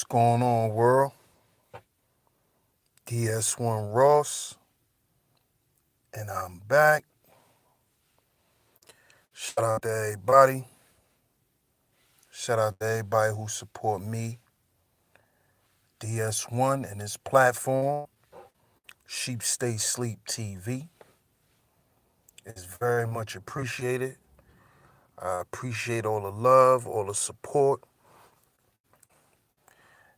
What's going on, world? DS1 Ross, and I'm back. Shout out to everybody. Shout out to everybody who support me, DS1, and this platform, Sheep Stay Sleep TV. It's very much appreciated. I appreciate all the love, all the support,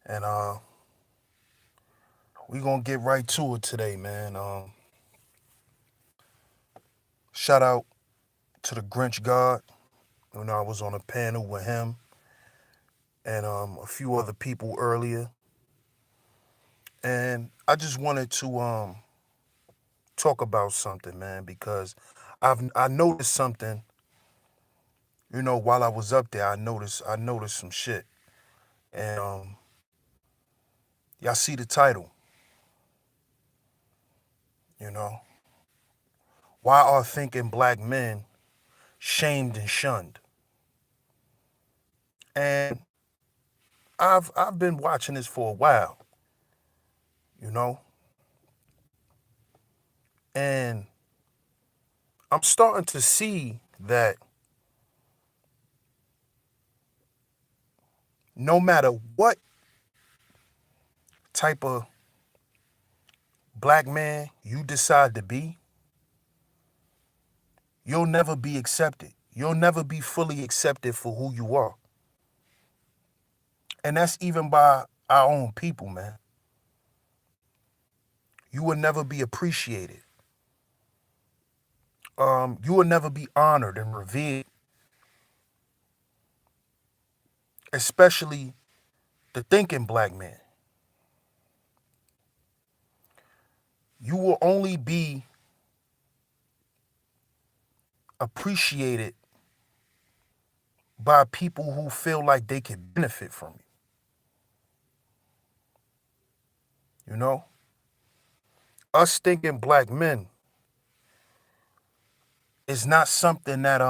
and we gonna get right to it today, man. Shout out to the Grinch God. I was on a panel with him and a few other people earlier. And I just wanted to talk about something, man, because I noticed something. While I was up there, I noticed some shit. And y'all see the title. You know, why are thinking black men shamed and shunned? And I've been watching this for a while. You know, and I'm starting to see that no matter what type of black man you decide to be, you'll never be accepted. You'll never be fully accepted for who you are. And that's even by our own people, man. You will never be appreciated. You will never be honored and revered, especially the thinking black man. You will only be appreciated by people who feel like they can benefit from you. You know? Us thinking black men is not something that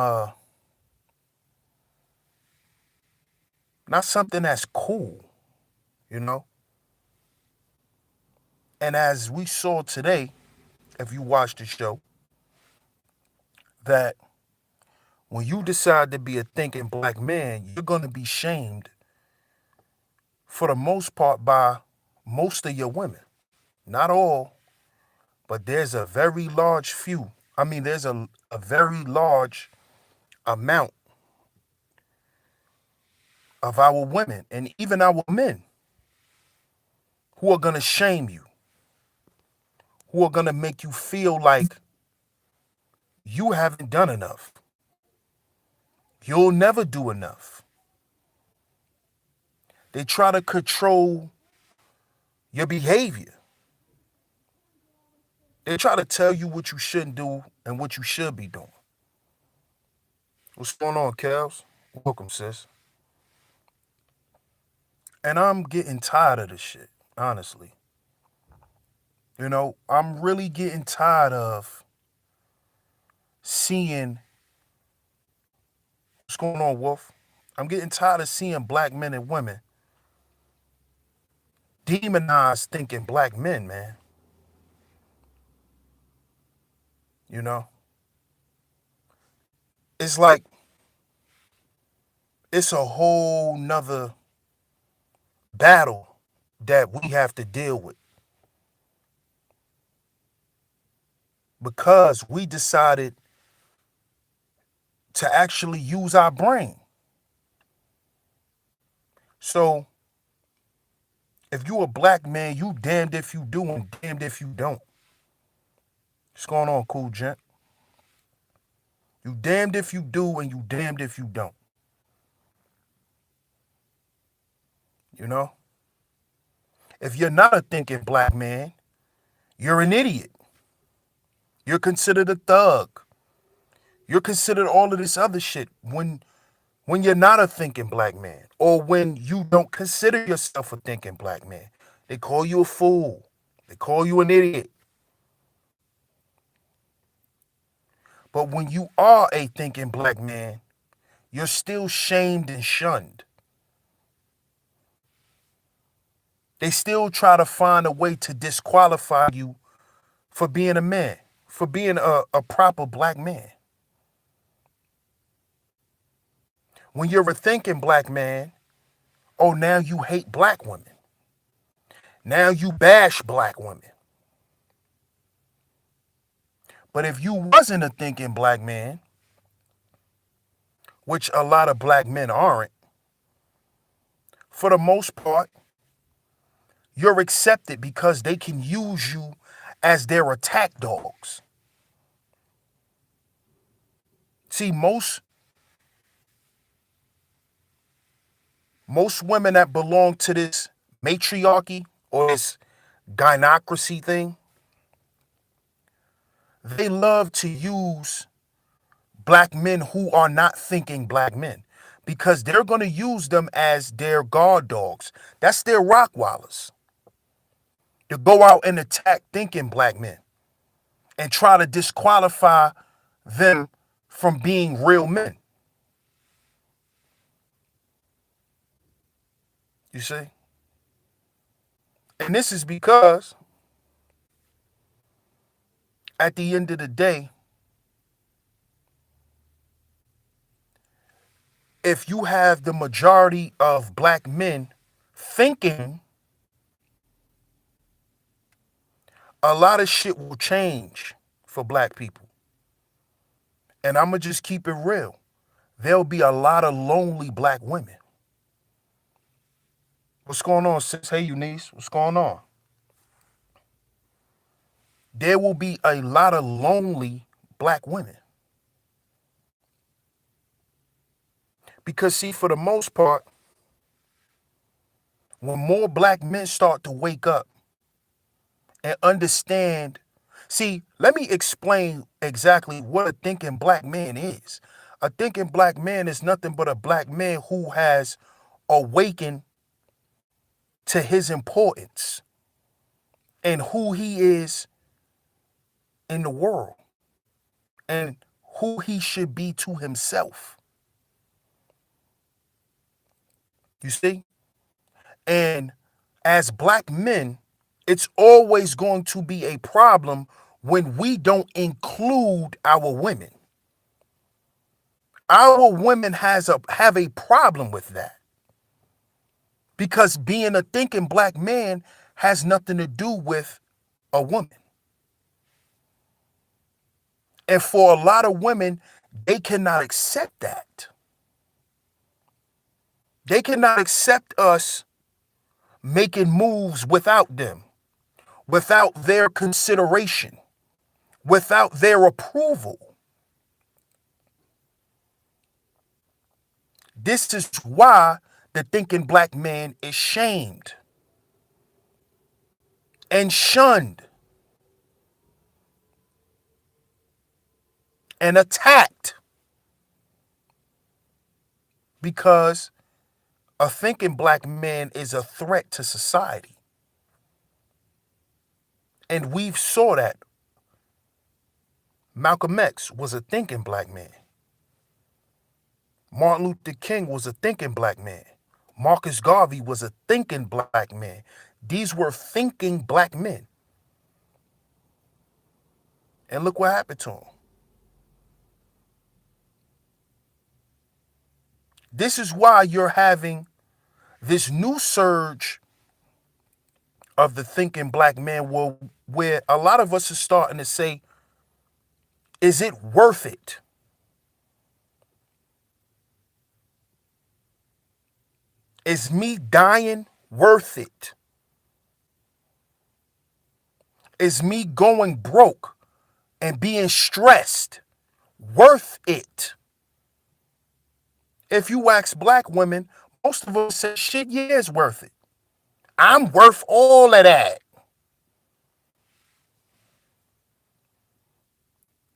not something that's cool, you know? And as we saw today, if you watched the show, that when you decide to be a thinking black man, you're going to be shamed for the most part by most of your women. Not all, but there's a very large few. I mean, there's a very large amount of our women and even our men who are going to shame you, who are going to make you feel like you haven't done enough. You'll never do enough. They try to control your behavior. They try to tell you what you shouldn't do and what you should be doing. What's going on, Kels? Welcome, sis. And I'm getting tired of this shit, honestly. I'm really getting tired of seeing what's going on, Wolf. I'm getting tired of seeing black men and women demonize thinking black men, man. You know? It's like it's a whole nother battle that we have to deal with because we decided to actually use our brain. So if you a black man, you damned if you do and damned if you don't. What's going on, cool gent? You damned if you do and you damned if you don't. You know? If you're not a thinking black man, you're an idiot. You're considered a thug. You're considered all of this other shit when you're not a thinking black man or when you don't consider yourself a thinking black man. They call you a fool. They call you an idiot. But when you are a thinking black man, you're still shamed and shunned. They still try to find a way to disqualify you for being a man, for being a proper black man. When you're a thinking black man, oh, now you hate black women. Now you bash black women. But if you wasn't a thinking black man, which a lot of black men aren't, for the most part, you're accepted because they can use you as their attack dogs. See, most women that belong to this matriarchy or this gynocracy thing, they love to use black men who are not thinking black men because they're going to use them as their guard dogs. That's their Rottweilers. To go out and attack thinking black men and try to disqualify them from being real men. You see? And this is because at the end of the day, if you have the majority of black men thinking, a lot of shit will change for black people. And I'm going to just keep it real. There'll be a lot of lonely black women. What's going on, sis? Hey, Eunice. What's going on? There will be a lot of lonely black women. Because, see, for the most part, when more black men start to wake up and understand, see, let me explain exactly what a thinking black man is. A thinking black man is nothing but a black man who has awakened to his importance and who he is in the world and who he should be to himself. You see? And as black men, it's always going to be a problem when we don't include our women. Our women have a problem with that. Because being a thinking black man has nothing to do with a woman. And for a lot of women, they cannot accept that. They cannot accept us making moves without them, without their consideration, without their approval. This is why the thinking black man is shamed and shunned and attacked, because a thinking black man is a threat to society. And we've saw that. Malcolm X was a thinking black man. Martin Luther King was a thinking black man. Marcus Garvey was a thinking black man. These were thinking black men. And look what happened to them. This is why you're having this new surge of the thinking black man where a lot of us are starting to say, is it worth it? Is me dying worth it? Is me going broke and being stressed worth it? If you ask black women, most of them say, shit, yeah, it's worth it. I'm worth all of that.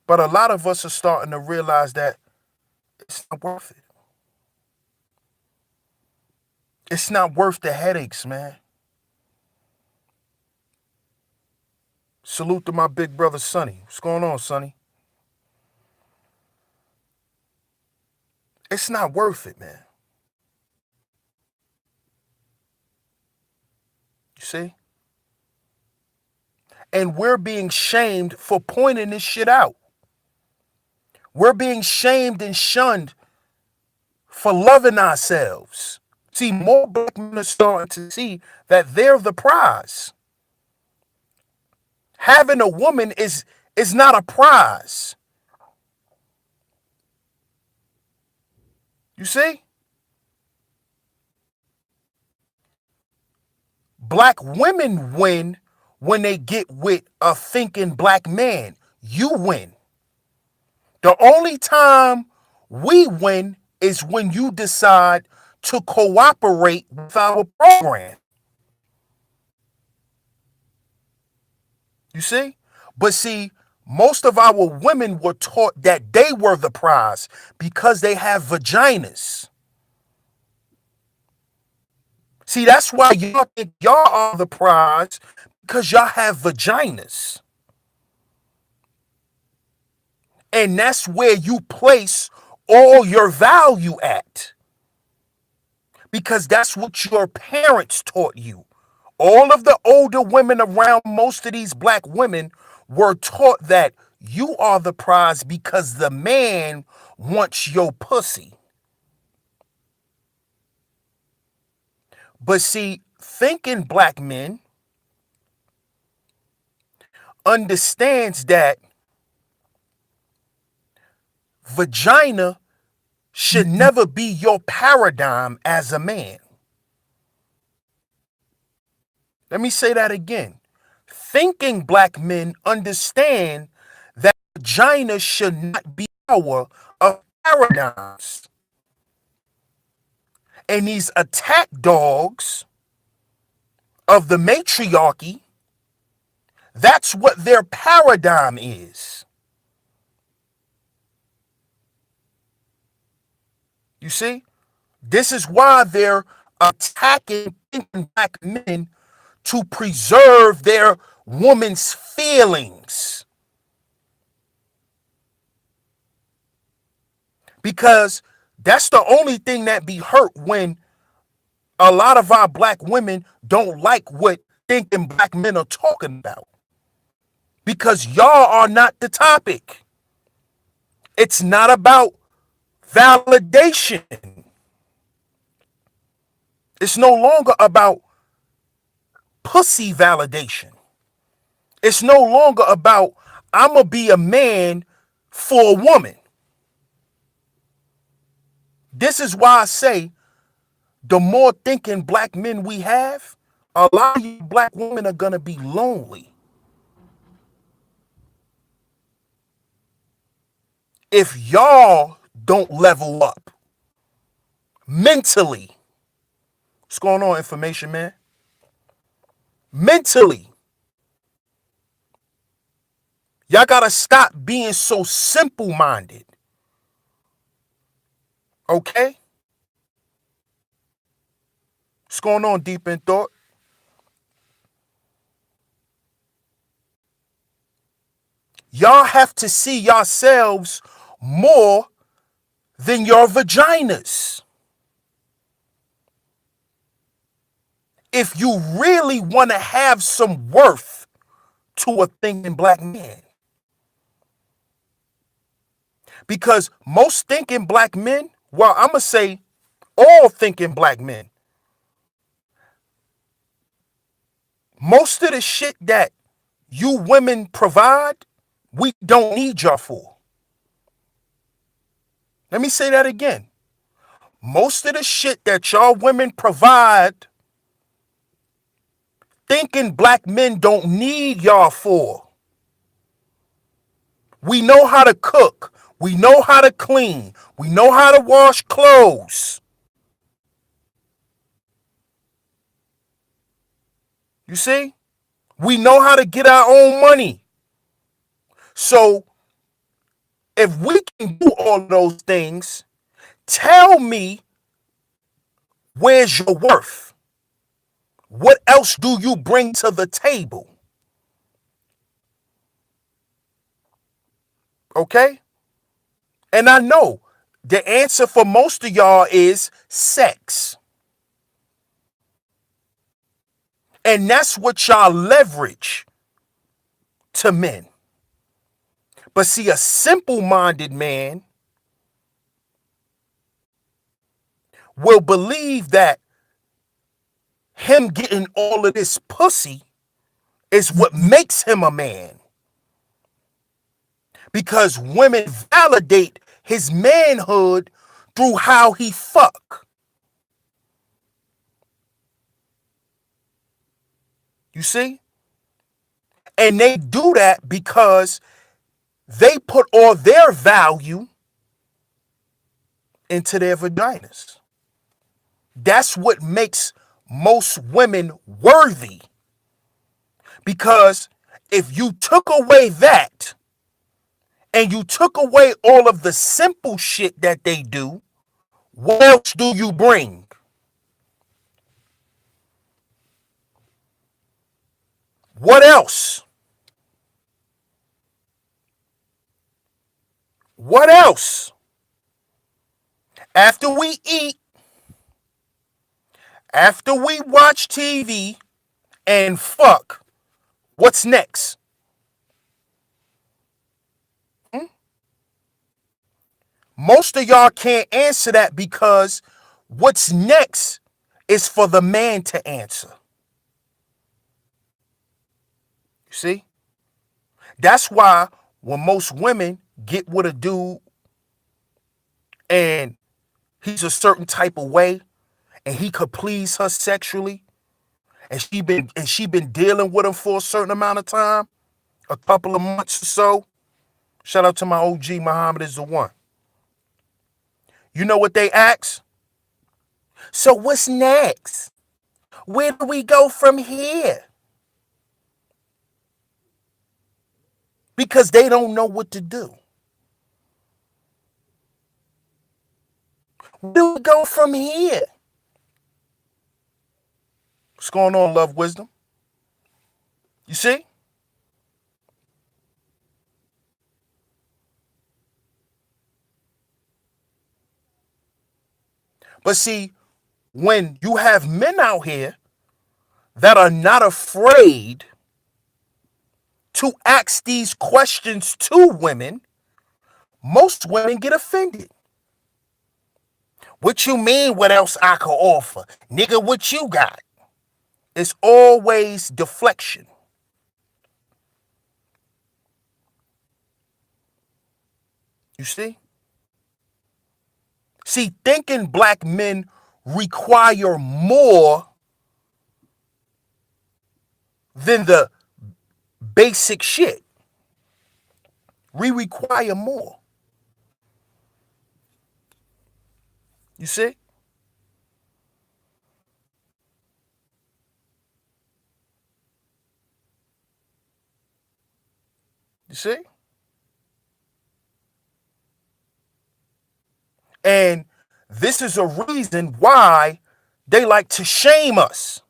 But a lot of us are starting to realize that it's not worth it. It's not worth the headaches, man. Salute to my big brother, Sonny. What's going on, Sonny? It's not worth it, man. You see? And we're being shamed for pointing this shit out. We're being shamed and shunned for loving ourselves. See, more black men are starting to see that they're the prize. Having a woman is not a prize. You see? Black women win when they get with a thinking black man. You win. The only time we win is when you decide to cooperate with our program. You see? But see, most of our women were taught that they were the prize because they have vaginas. See, that's why y'all think y'all are the prize, because y'all have vaginas. And that's where you place all your value at. Because that's what your parents taught you. All of the older women around most of these black women were taught that you are the prize because the man wants your pussy. But see, thinking black men understands that vagina should never be your paradigm as a man. Let me say that again. Thinking black men understand that vagina should not be our paradigms. And these attack dogs of the matriarchy, that's what their paradigm is. You see? This is why they're attacking black men to preserve their woman's feelings. Because that's the only thing that be hurt when a lot of our black women don't like what thinking black men are talking about. Because y'all are not the topic. It's not about validation. It's no longer about pussy validation. It's no longer about I'm going to be a man for a woman. This is why I say the more thinking black men we have, a lot of you black women are going to be lonely. If y'all don't level up mentally. What's going on, information man? Mentally. Y'all got to stop being so simple-minded. Okay? What's going on, deep in thought? Y'all have to see yourselves more than your vaginas. If you really want to have some worth to a thinking black man. Because most thinking black men, well, I'm going to say all thinking black men, most of the shit that you women provide, we don't need y'all for. Let me say that again. Most of the shit that y'all women provide, thinking black men don't need y'all for. We know how to cook. We know how to clean. We know how to wash clothes. You see? We know how to get our own money. So if we can do all those things, tell me where's your worth? What else do you bring to the table? Okay? And I know the answer for most of y'all is sex. And that's what y'all leverage to men. But see, a simple-minded man will believe that him getting all of this pussy is what makes him a man. Because women validate his manhood through how he fuck. You see? And they do that because they put all their value into their vaginas. That's what makes most women worthy. Because if you took away that and you took away all of the simple shit that they do, what else do you bring? What else? What else? After we eat, after we watch TV and fuck, what's next? Most of y'all can't answer that because what's next is for the man to answer. You see? That's why when most women get with a dude and he's a certain type of way and he could please her sexually and she been dealing with him for a certain amount of time, a couple of months or so. Shout out to my OG, Muhammad is the one. You know what they ask? So what's next? Where do we go from here? Because they don't know what to do. Where do we go from here? What's going on, Love Wisdom? You see? But see, when you have men out here that are not afraid to ask these questions to women, most women get offended. What you mean, what else I could offer? Nigga, what you got? It's always deflection. You see? See, thinking black men require more than the basic shit. We require more. You see? You see? And this is a reason why they like to shame us.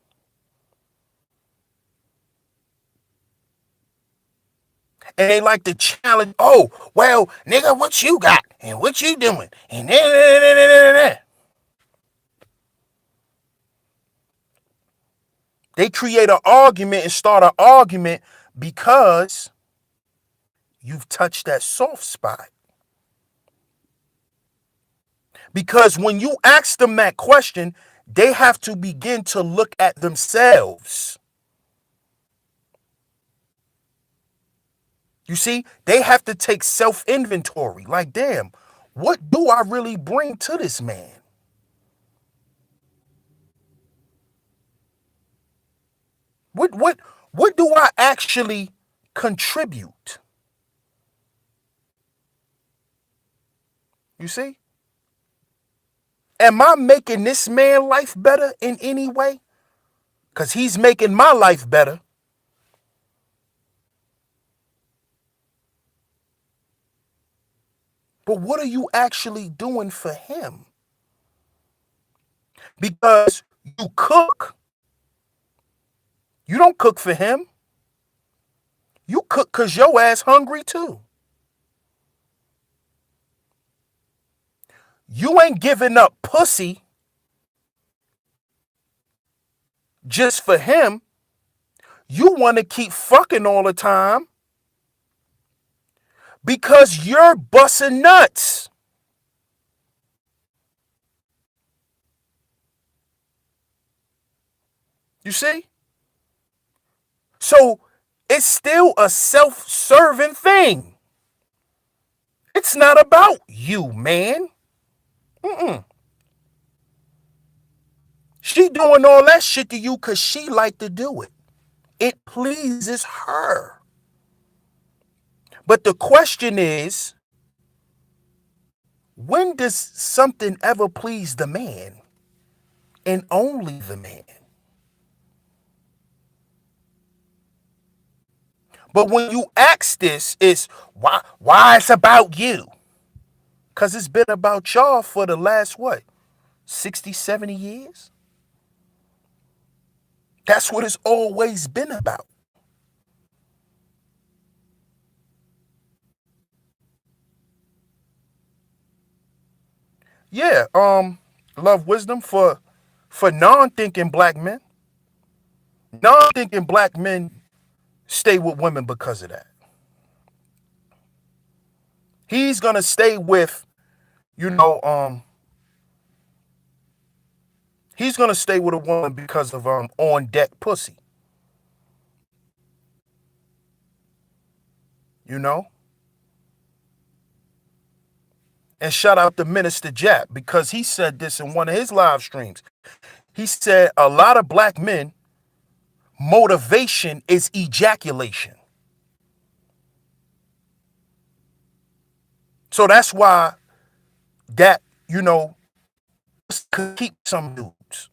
And they like to challenge, oh, well, nigga, what you got? And what you doing? And they create an argument and start an argument because you've touched that soft spot. Because when you ask them that question, they have to begin to look at themselves. You see, they have to take self-inventory. Like, damn, what do I really bring to this man? What do I actually contribute? You see? Am I making this man life better in any way? Because he's making my life better. But what are you actually doing for him? Because you cook. You don't cook for him. You cook because your ass hungry too. You ain't giving up pussy just for him. You want to keep fucking all the time because you're busting nuts. You see? So it's still a self-serving thing. It's not about you, man. Mm-mm. She doing all that shit to you because she like to do it. It pleases her. But the question is, when does something ever please the man and only the man? But when you ask this, it's why it's about you? Because it's been about y'all for the last, what, 60, 70 years? That's what it's always been about. Yeah, love wisdom for non-thinking black men. Non-thinking black men stay with women because of that. He's gonna stay with, you know, he's gonna stay with a woman because of on deck pussy. You know? And shout out to Minister Jap because he said this in one of his live streams. He said a lot of black men, motivation is ejaculation. So that's why that, could keep some dudes.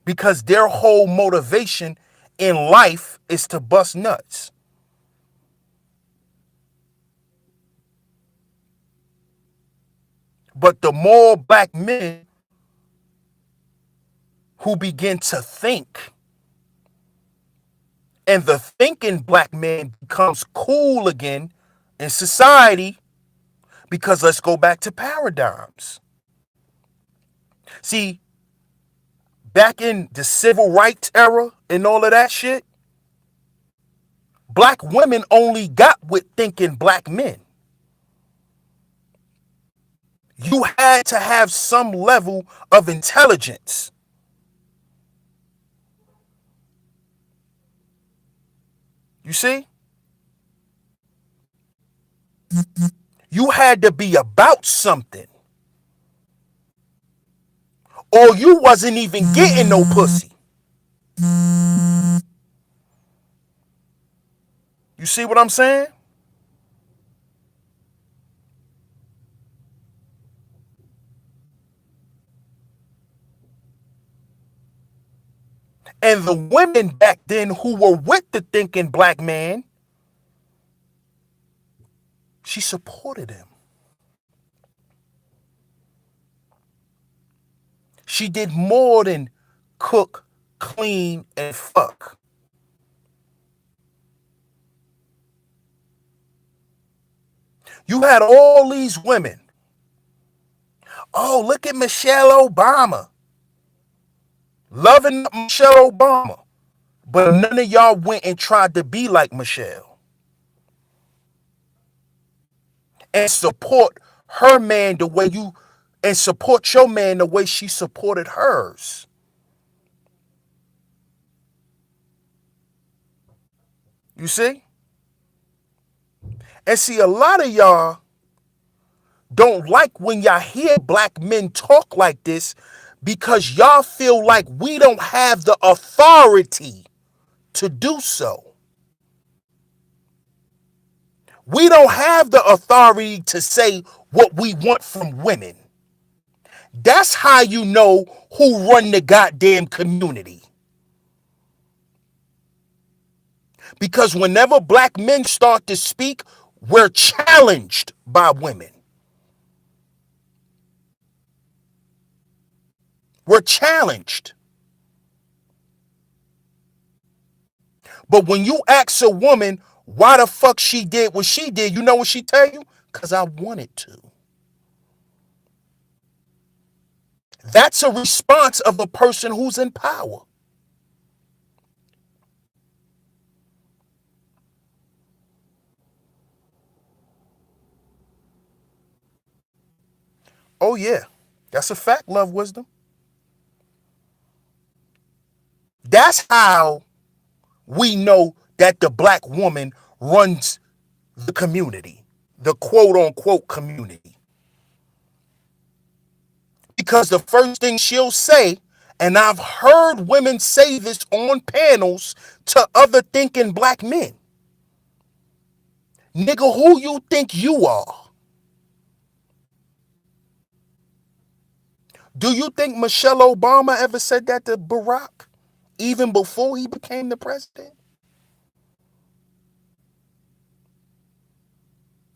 Because their whole motivation in life is to bust nuts. But the more black men who begin to think, and the thinking black man becomes cool again in society, because let's go back to paradigms. See, back in the civil rights era and all of that shit, black women only got with thinking black men. You had to have some level of intelligence. You see? You had to be about something. Or you wasn't even getting no pussy. You see what I'm saying? And the women back then who were with the thinking black man, she supported him. She did more than cook, clean, and fuck. You had all these women. Oh, look at Michelle Obama. Loving Michelle Obama. But none of y'all went and tried to be like Michelle. And support her man the way you, and support your man the way she supported hers. You see? And see, a lot of y'all don't like when y'all hear black men talk like this because y'all feel like we don't have the authority to do so. We don't have the authority to say what we want from women. That's how you know who run the goddamn community. Because whenever black men start to speak, we're challenged by women. We're challenged. But when you ask a woman why the fuck she did what she did, you know what she tell you? Because I wanted to. That's a response of a person who's in power. Oh, yeah. That's a fact, love wisdom. That's how we know that the black woman runs the community, the quote unquote community. Because the first thing she'll say, and I've heard women say this on panels to other thinking black men, nigga, who you think you are? Do you think Michelle Obama ever said that to Barack, even before he became the president?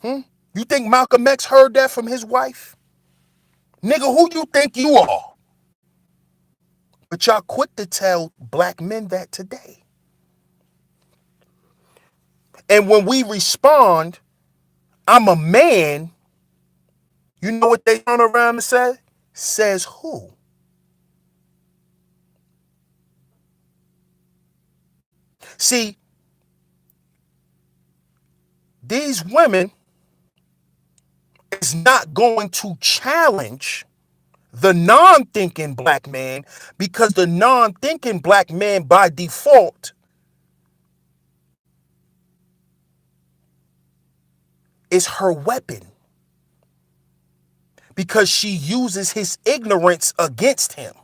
You think Malcolm X heard that from his wife? Nigga, who you think you are? But y'all quick to tell black men that today. And when we respond, I'm a man, you know what they turn around and say? Says who? See, these women is not going to challenge the non-thinking black man, because the non-thinking black man by default is her weapon, because she uses his ignorance against him.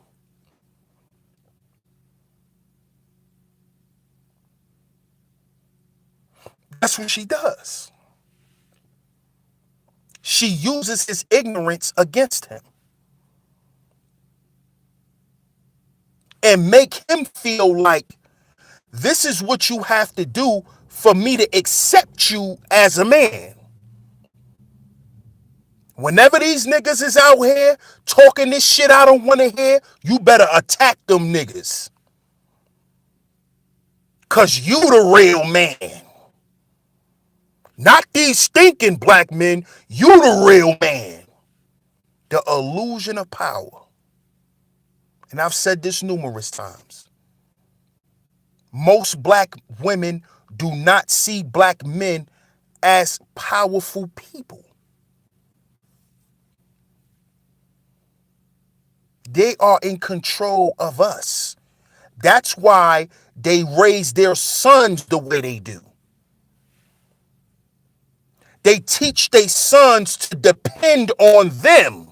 That's what she does. She uses his ignorance against him and make him feel like this is what you have to do for me to accept you as a man. Whenever these niggas is out here talking this shit I don't want to hear, you better attack them niggas. Cause you the real man. Not these stinking black men, you the real man. The illusion of power. And I've said this numerous times. Most black women do not see black men as powerful people. They are in control of us. That's why they raise their sons the way they do. They teach their sons to depend on them,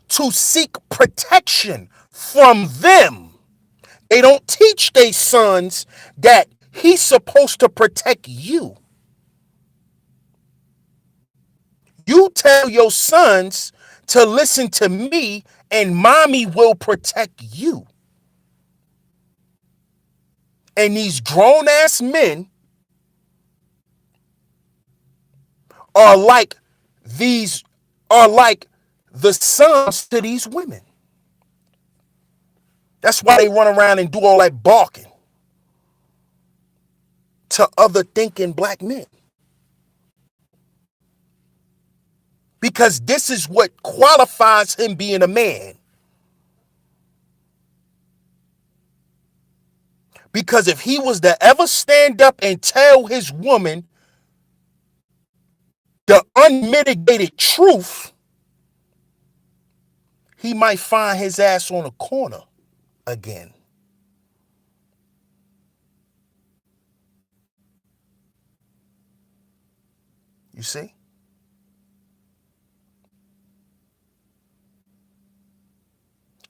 to seek protection from them. They don't teach their sons that he's supposed to protect you. You tell your sons to listen to me and mommy will protect you. And these grown ass men are like these, are like the sons to these women. That's why they run around and do all that barking to other thinking black men. Because this is what qualifies him being a man. Because if he was to ever stand up and tell his woman the unmitigated truth, he might find his ass on a corner again. You see?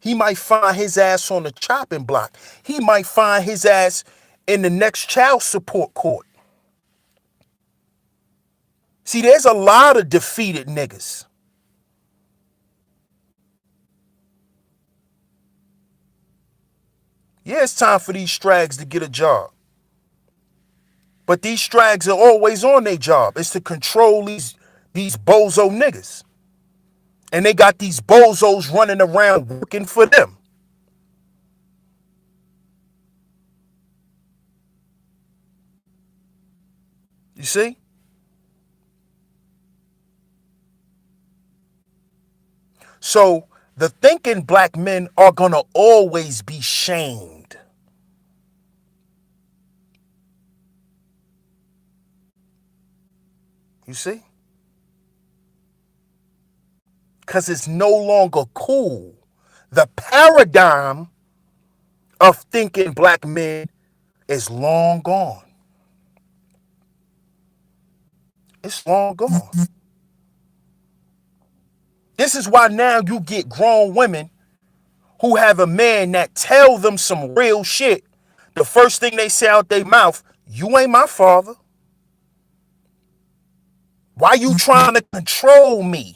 He might find his ass on the chopping block. He might find his ass in the next child support court. See, there's a lot of defeated niggas. Yeah, it's time for these strags to get a job. But these strags are always on their job. It's to control these bozo niggas. And they got these bozos running around working for them. You see? So the thinking black men are going to always be shamed. You see? because it's no longer cool. The paradigm of thinking black men is long gone. It's long gone. This is why now you get grown women who have a man that tell them some real shit. The first thing they say out their mouth, you ain't my father. Why you trying to control me?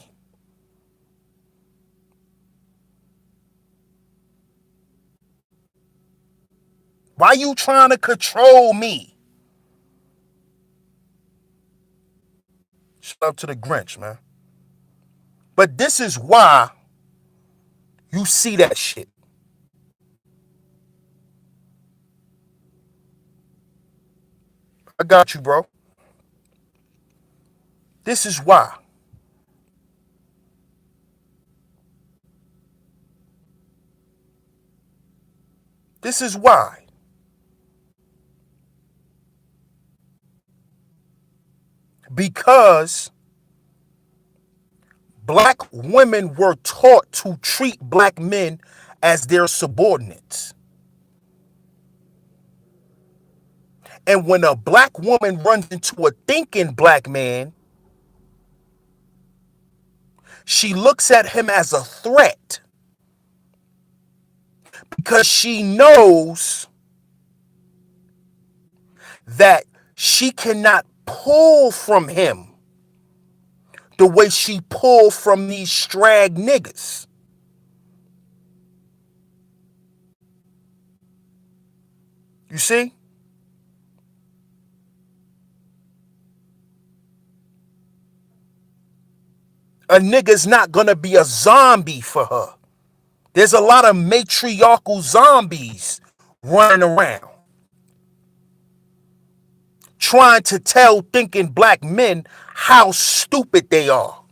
Why you trying to control me? Shout out to the Grinch, man. But this is why you see that shit. I got you, bro. This is why. This is why. Because black women were taught to treat black men as their subordinates. And when a black woman runs into a thinking black man, she looks at him as a threat because she knows that she cannot pull from him the way she pulled from these strag niggas. You see? A nigga's not gonna be a zombie for her. There's a lot of matriarchal zombies running around trying to tell thinking black men how stupid they are.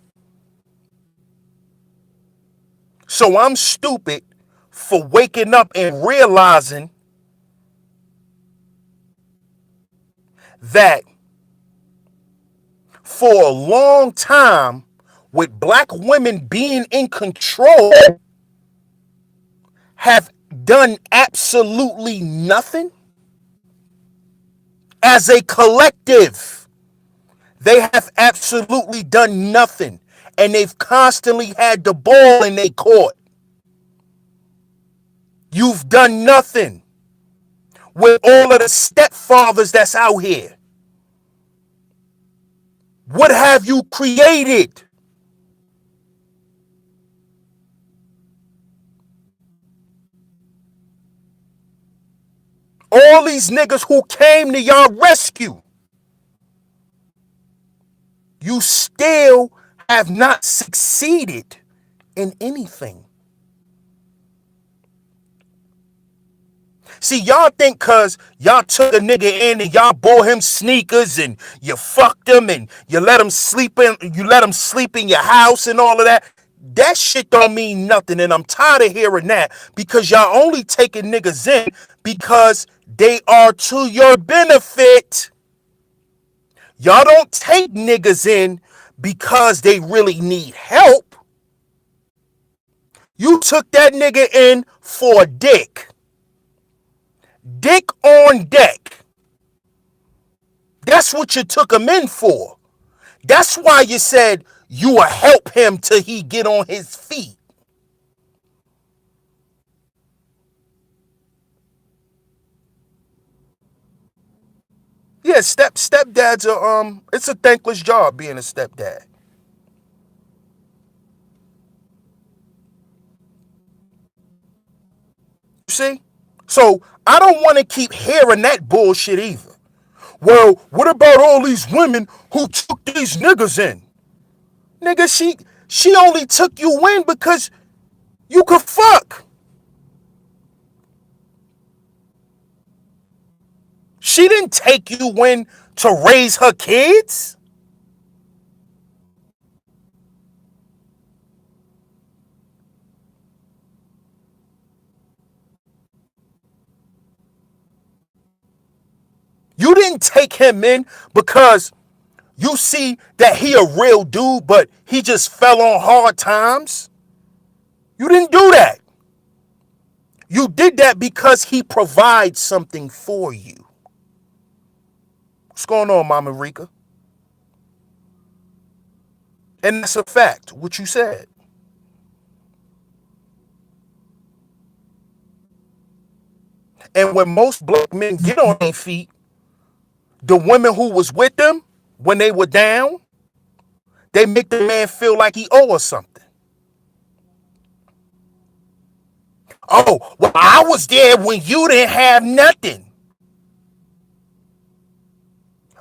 So I'm stupid for waking up and realizing that for a long time, with black women being in control, have done absolutely nothing. As a collective, they have absolutely done nothing. And they've constantly had the ball in their court. You've done nothing with all of the stepfathers that's out here. What have you created? All these niggas who came to y'all rescue, you still have not succeeded in anything. See, y'all think cause y'all took a nigga in and y'all bought him sneakers and you fucked him and you let him sleep in your house and all of that. That shit don't mean nothing, and I'm tired of hearing that because y'all only taking niggas in because they are to your benefit. Y'all don't take niggas in because they really need help. You took that nigga in for dick. Dick on deck. That's what you took him in for. That's why you said you will help him till he get on his feet. Yeah, stepdads are it's a thankless job being a stepdad. You see? So I don't want to keep hearing that bullshit either. Well, what about all these women who took these niggas in? Nigga, she only took you in because you could fuck. She didn't take you in to raise her kids. You didn't take him in because You see that he a real dude, but he just fell on hard times. You didn't do that. You did that because he provides something for you. What's going on, Mama Rika? And that's a fact, what you said. And when most black men get on their feet, the women who was with them when they were down, they make the man feel like he owe us something. Oh, well, I was there when you didn't have nothing.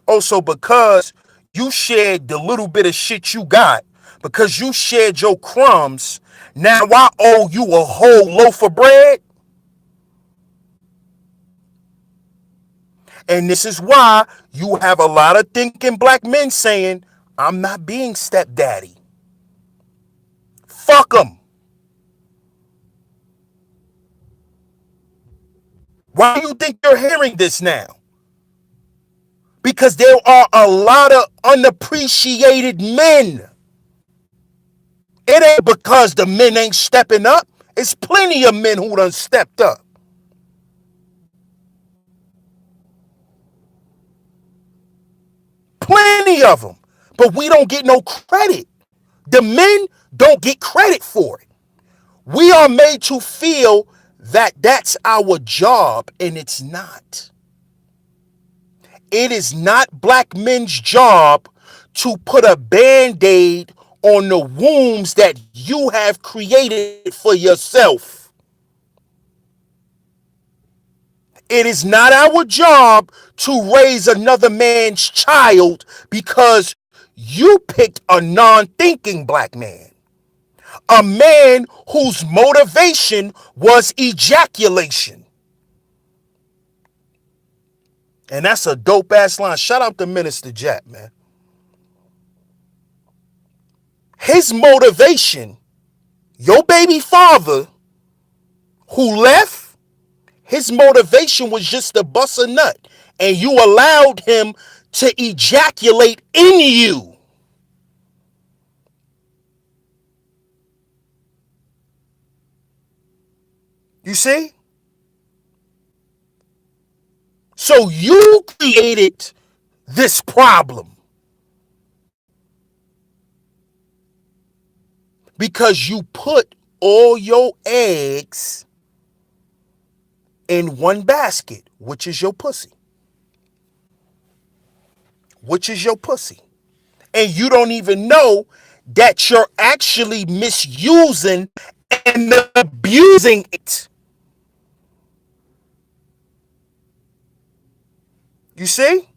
Oh, so because you shared the little bit of shit you got, because you shared your crumbs, now I owe you a whole loaf of bread? And this is why you have a lot of thinking black men saying, I'm not being stepdaddy. Fuck them. Why do you think you're hearing this now? Because there are a lot of unappreciated men. It ain't because the men ain't stepping up. It's plenty of men who done stepped up. Plenty of them. But we don't get no credit. The men don't get credit for it. We are made to feel that that's our job, and it's not. It is not black men's job to put a band-aid on the wounds that you have created for yourself. It is not our job to raise another man's child because you picked a non-thinking black man. A man whose motivation was ejaculation. And that's a dope ass line. Shout out to Minister Jack, man. His motivation, your baby father who left, his motivation was just to bust a nut. And you allowed him to ejaculate in you. You see? So you created this problem because you put all your eggs in one basket, which is your pussy. Which is your pussy. And you don't even know that you're actually misusing and abusing it. You see?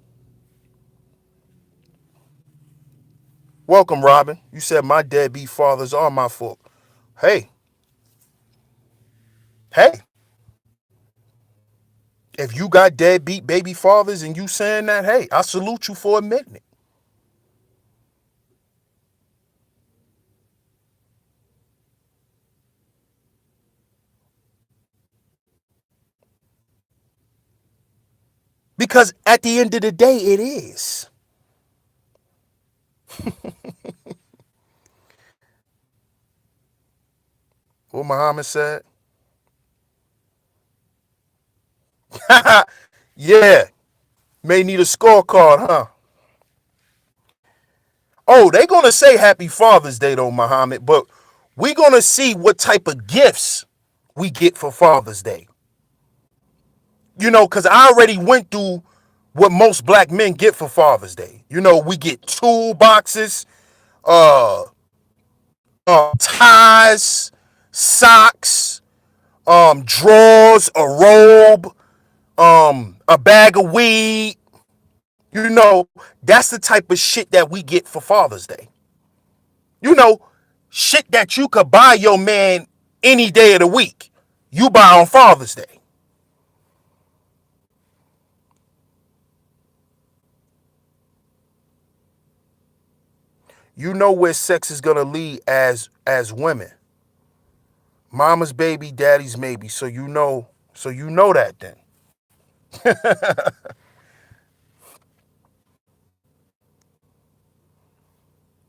Welcome, Robin. You said my deadbeat fathers are my fault. Hey, hey. If you got deadbeat baby fathers and you saying that, hey, I salute you for admitting it. Because at the end of the day, it is. What Muhammad said. Yeah. May need a scorecard, huh? Oh, they gonna say Happy Father's Day though, Muhammad, but we gonna see what type of gifts we get for Father's Day. You know, because I already went through what most black men get for Father's Day. You know, we get toolboxes, uh, ties, socks, drawers, a robe, a bag of weed. You know, that's the type of shit that we get for Father's Day. You know, shit that you could buy your man any day of the week. You buy on Father's Day. You know where sex is gonna lead as women. Mama's baby, daddy's maybe. So you know that then.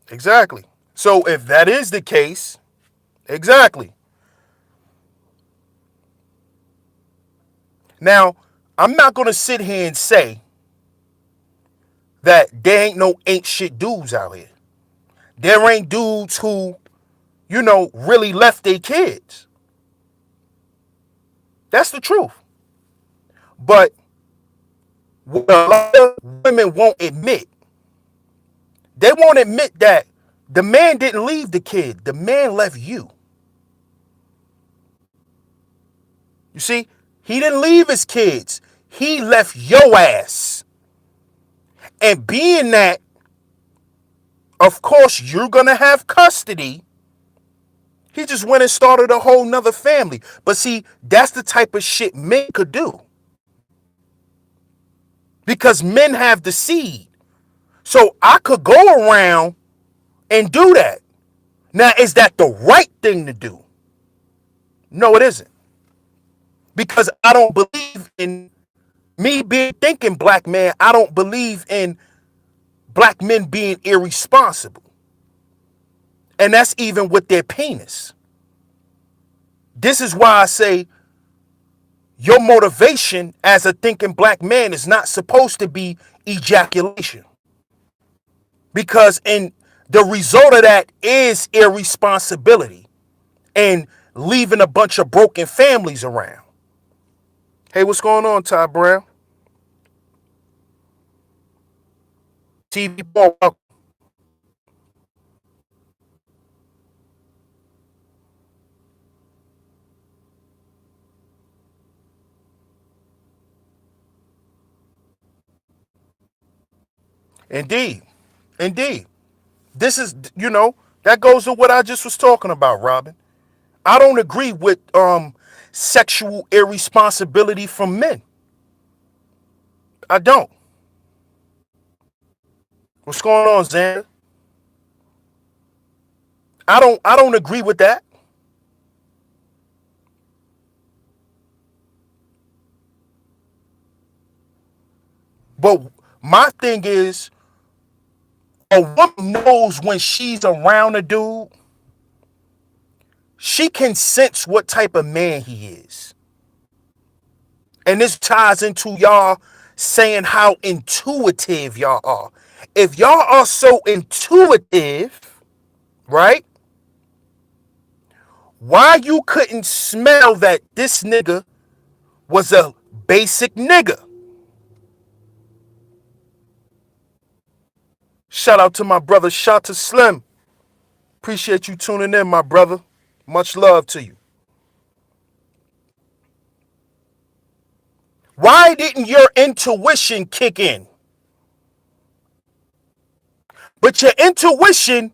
Exactly. So if that is the case, exactly. Now, I'm not going to sit here and say that there ain't shit dudes out here. There ain't dudes who, really left their kids. That's the truth. But what a lot of women won't admit, they won't admit that the man didn't leave the kid. The man left you. You see, he didn't leave his kids. He left your ass. And being that, of course, you're going to have custody. He just went and started a whole nother family. But see, that's the type of shit men could do. Because men have the seed. So I could go around and do that. Now, is that the right thing to do? No, it isn't. Because I don't believe in me being thinking black man. I don't believe in black men being irresponsible. And that's even with their penis. This is why I say your motivation as a thinking black man is not supposed to be ejaculation. Because in the result of that is irresponsibility and leaving a bunch of broken families around. Hey, what's going on, Ty Brown? TV Paul, welcome. Indeed. Indeed. This is, that goes to what I just was talking about, Robin. I don't agree with sexual irresponsibility from men. I don't. What's going on, Xander? I don't agree with that. But my thing is, a woman knows when she's around a dude, she can sense what type of man he is. And this ties into y'all saying how intuitive y'all are. If y'all are so intuitive, right? Why you couldn't smell that this nigga was a basic nigga? Shout out to my brother, shout to Slim. Appreciate you tuning in, my brother. Much love to you. Why didn't your intuition kick in? But your intuition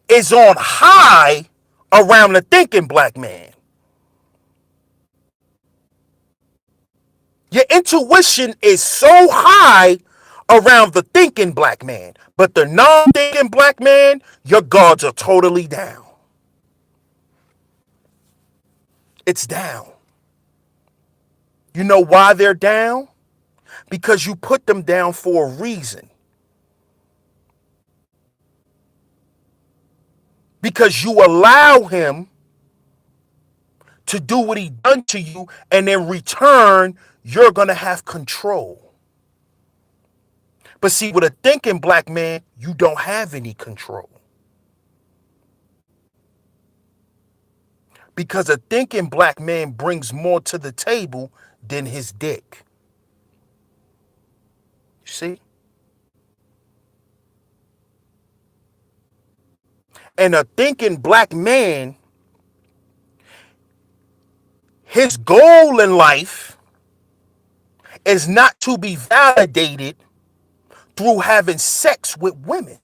is on high around the thinking black man. Your intuition is so high around the thinking black man. But the non-thinking black man, your guards are totally down. It's down. You know why they're down? Because you put them down for a reason. Because you allow him to do what he done to you, and in return, you're going to have control. But see, with a thinking black man, you don't have any control. Because a thinking black man brings more to the table than his dick. You see? And a thinking black man, his goal in life is not to be validated through having sex with women.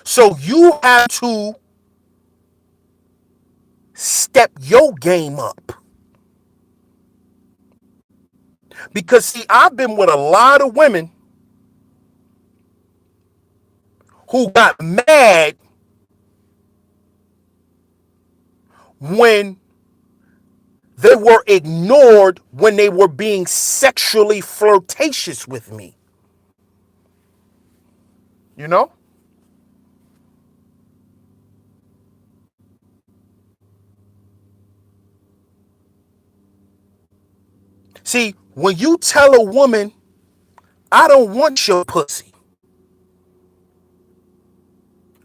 So you have to step your game up. Because see, I've been with a lot of women who got mad when they were ignored when they were being sexually flirtatious with me. You know? See, when you tell a woman, I don't want your pussy,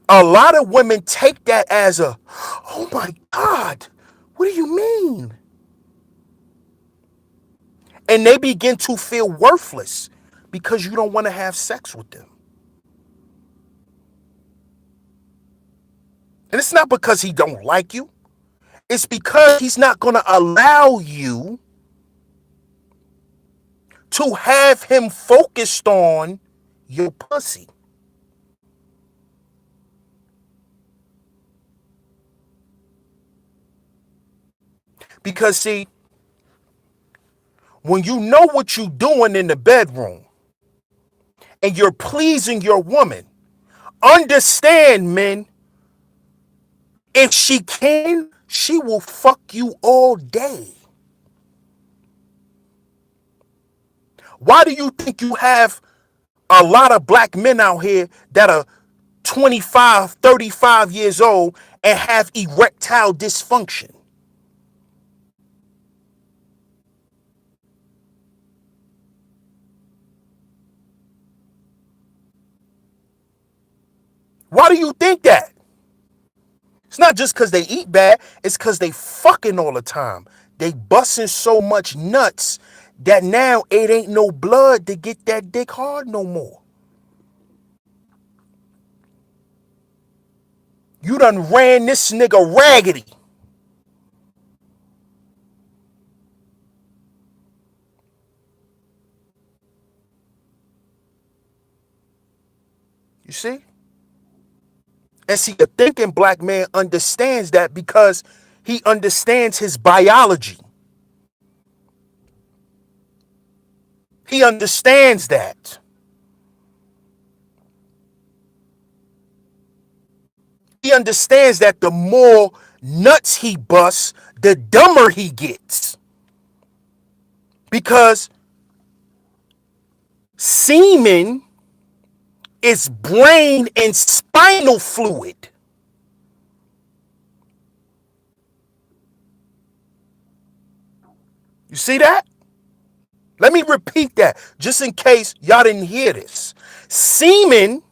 a lot of women take that as a, oh my God, what do you mean? And they begin to feel worthless because you don't want to have sex with them. And it's not because he don't like you. It's because he's not going to allow you to have him focused on your pussy. Because see, when you know what you're doing in the bedroom and you're pleasing your woman, understand, men, if she can, she will fuck you all day. Why do you think you have a lot of black men out here that are 25, 35 years old and have erectile dysfunction? Why do you think that? It's not just because they eat bad, it's because they fucking all the time. They busting so much nuts that now it ain't no blood to get that dick hard no more. You done ran this nigga raggedy. You see? And see, the thinking black man understands that because he understands his biology. He understands that. He understands that the more nuts he busts, the dumber he gets. Because semen is brain and spinal fluid. You see that? Let me repeat that just in case y'all didn't hear this. Semen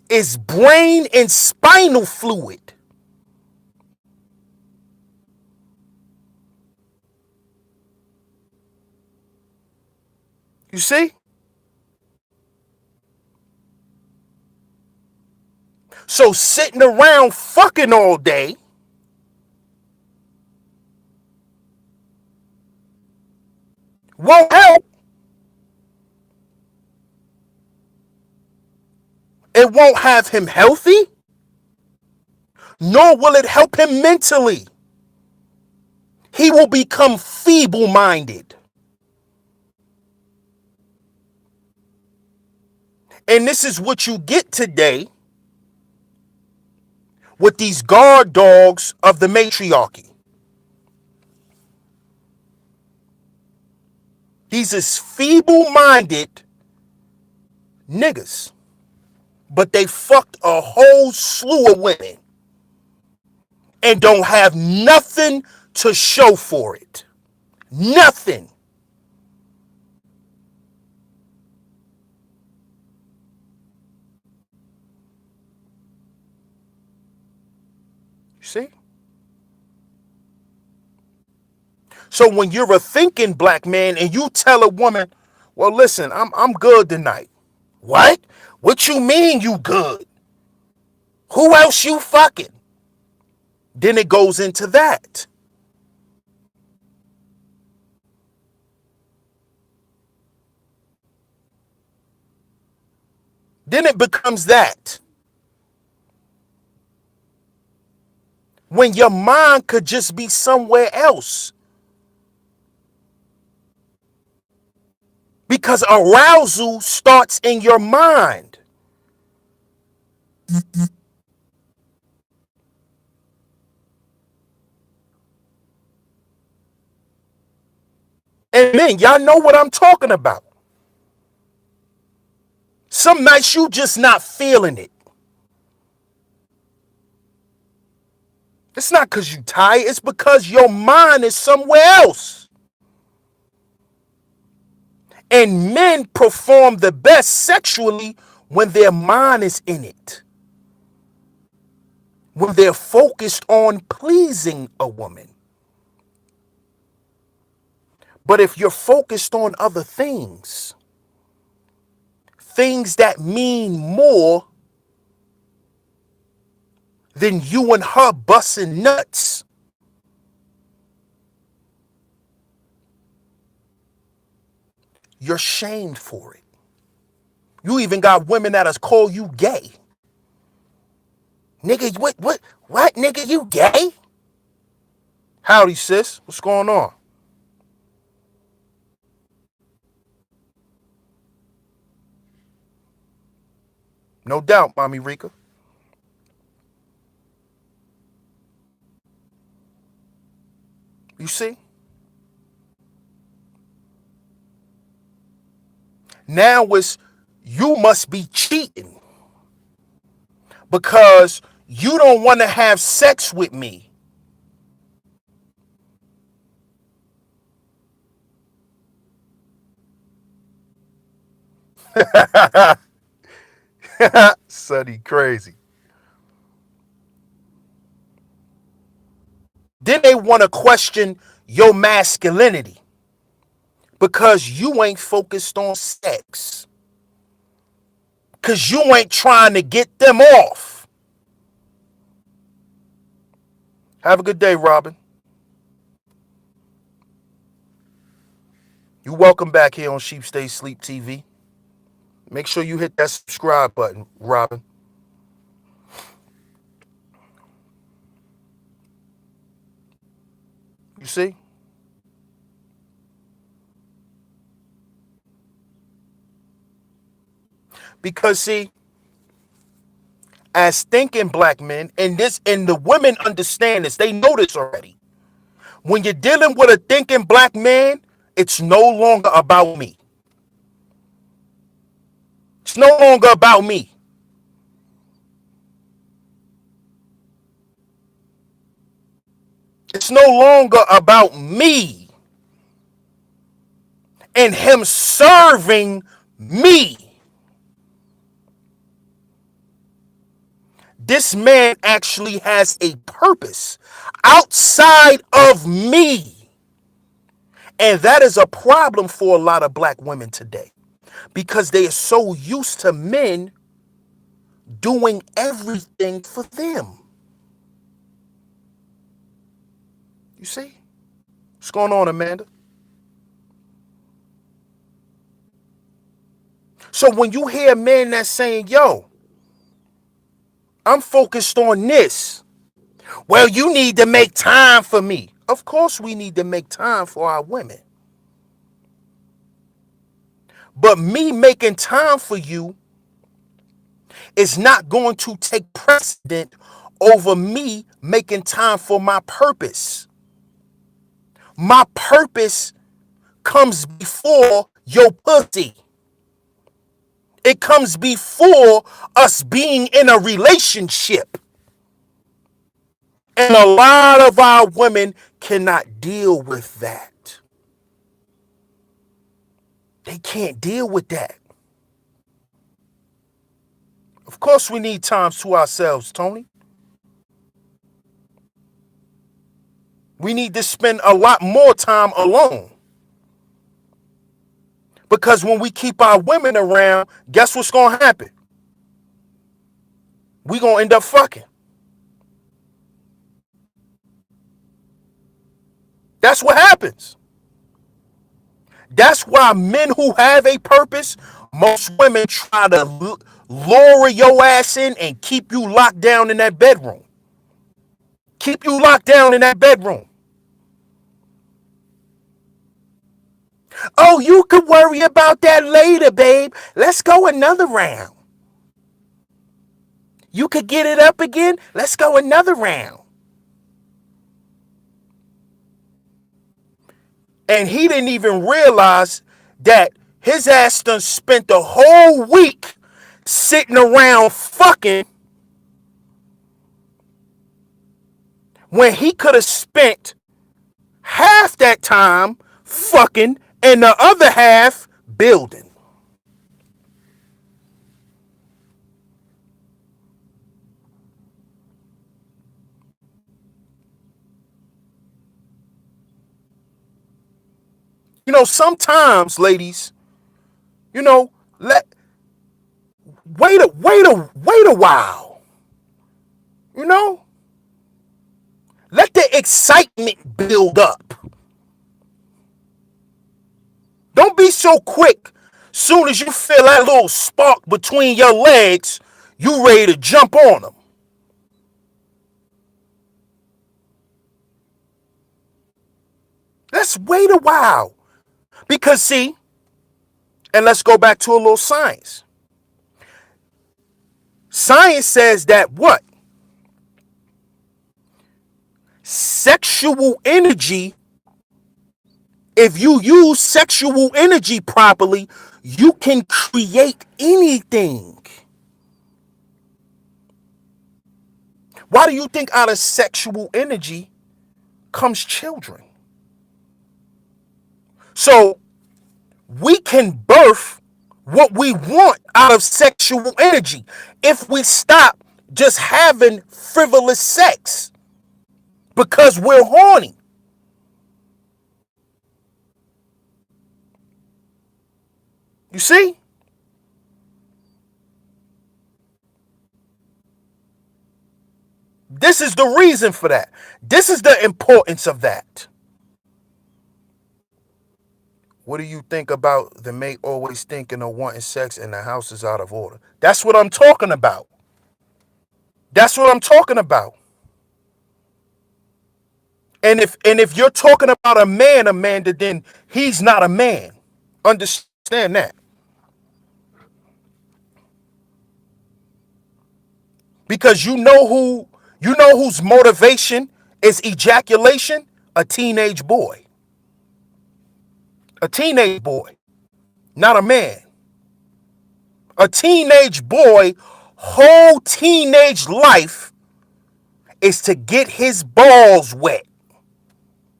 is brain and spinal fluid. You see? So sitting around fucking all day won't help. It won't have him healthy, nor will it help him mentally. He will become feeble-minded. And this is what you get today with these guard dogs of the matriarchy. These is feeble-minded niggas. But they fucked a whole slew of women and don't have nothing to show for it. Nothing. You see? So when you're a thinking black man and you tell a woman, well, listen, I'm good tonight. What? What you mean you good? Who else you fucking? Then it goes into that. Then it becomes that. When your mind could just be somewhere else. Because arousal starts in your mind. And man, y'all know what I'm talking about. Some nights you just not feeling it. It's not because you tired. It's because your mind is somewhere else. And men perform the best sexually when their mind is in it. When they're focused on pleasing a woman. But if you're focused on other things, things that mean more than you and her busting nuts, you're shamed for it. You even got women that'll call you gay. Nigga, what, nigga, you gay? Howdy, sis. What's going on? No doubt, Mommy Rika. You see? Now it's, you must be cheating because you don't want to have sex with me. Sonny, crazy. Then they want to question your masculinity because you ain't focused on sex. Because you ain't trying to get them off. Have a good day, Robin. You welcome back here on Sheep Stay Sleep TV. Make sure you hit that subscribe button, Robin. You see? Because see, as thinking black men, and the women understand this, they know this already. When you're dealing with a thinking black man, it's no longer about me. It's no longer about me. It's no longer about me and him serving me. This man actually has a purpose outside of me. And that is a problem for a lot of black women today because they are so used to men doing everything for them. You see? What's going on, Amanda? So when you hear men that's saying, yo, I'm focused on this. Well, you need to make time for me. Of course we need to make time for our women. But me making time for you is not going to take precedent over me making time for my purpose. My purpose comes before your pussy. It comes before us being in a relationship. And a lot of our women cannot deal with that. They can't deal with that. Of course we need time to ourselves, Tony. We need to spend a lot more time alone. Because when we keep our women around, guess what's going to happen? We going to end up fucking. That's what happens. That's why men who have a purpose, most women try to lure your ass in and keep you locked down in that bedroom. Keep you locked down in that bedroom. Oh, you could worry about that later, babe. Let's go another round. You could get it up again. Let's go another round. And he didn't even realize that his ass done spent the whole week sitting around fucking when he could have spent half that time fucking and the other half building. You know, sometimes, ladies, you know, wait a while. You know, let the excitement build up. Don't be so quick. Soon as you feel that little spark between your legs, you ready to jump on them. Let's wait a while. Because see, and let's go back to a little science. Science says that what? Sexual energy, if you use sexual energy properly, you can create anything. Why do you think out of sexual energy comes children? So we can birth what we want out of sexual energy if we stop just having frivolous sex because we're horny. You see? This is the reason for that. This is the importance of that. What do you think about the mate always thinking of wanting sex and the house is out of order? That's what I'm talking about. That's what I'm talking about. And if you're talking about a man, Amanda, then he's not a man. Understand that. Because you know whose motivation is ejaculation? A teenage boy. A teenage boy, not a man. A teenage boy, whole teenage life is to get his balls wet.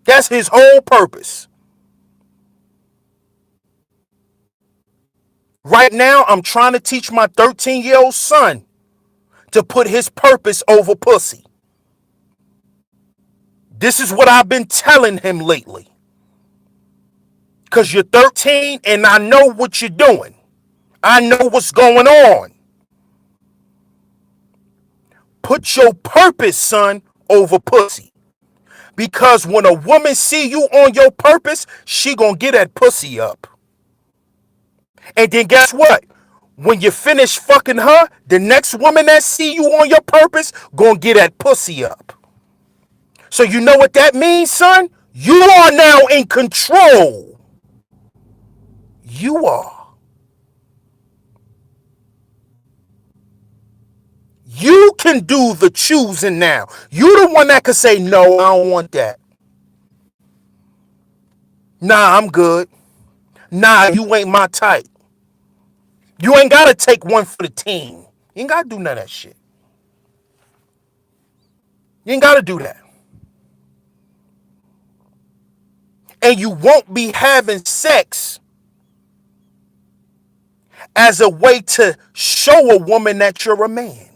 That's his whole purpose. Right now, I'm trying to teach my 13-year-old son to put his purpose over pussy. This is what I've been telling him lately. Because you're 13 and I know what you're doing. I know what's going on. Put your purpose, son, over pussy. Because when a woman see you on your purpose, she gonna get that pussy up. And then guess what? When you finish fucking her, the next woman that see you on your purpose gonna get that pussy up. So you know what that means, son? You are now in control. You are. You can do the choosing now. You the one that can say, no, I don't want that. Nah, I'm good. Nah, you ain't my type. You ain't got to take one for the team. You ain't got to do none of that shit. You ain't got to do that. And you won't be having sex as a way to show a woman that you're a man.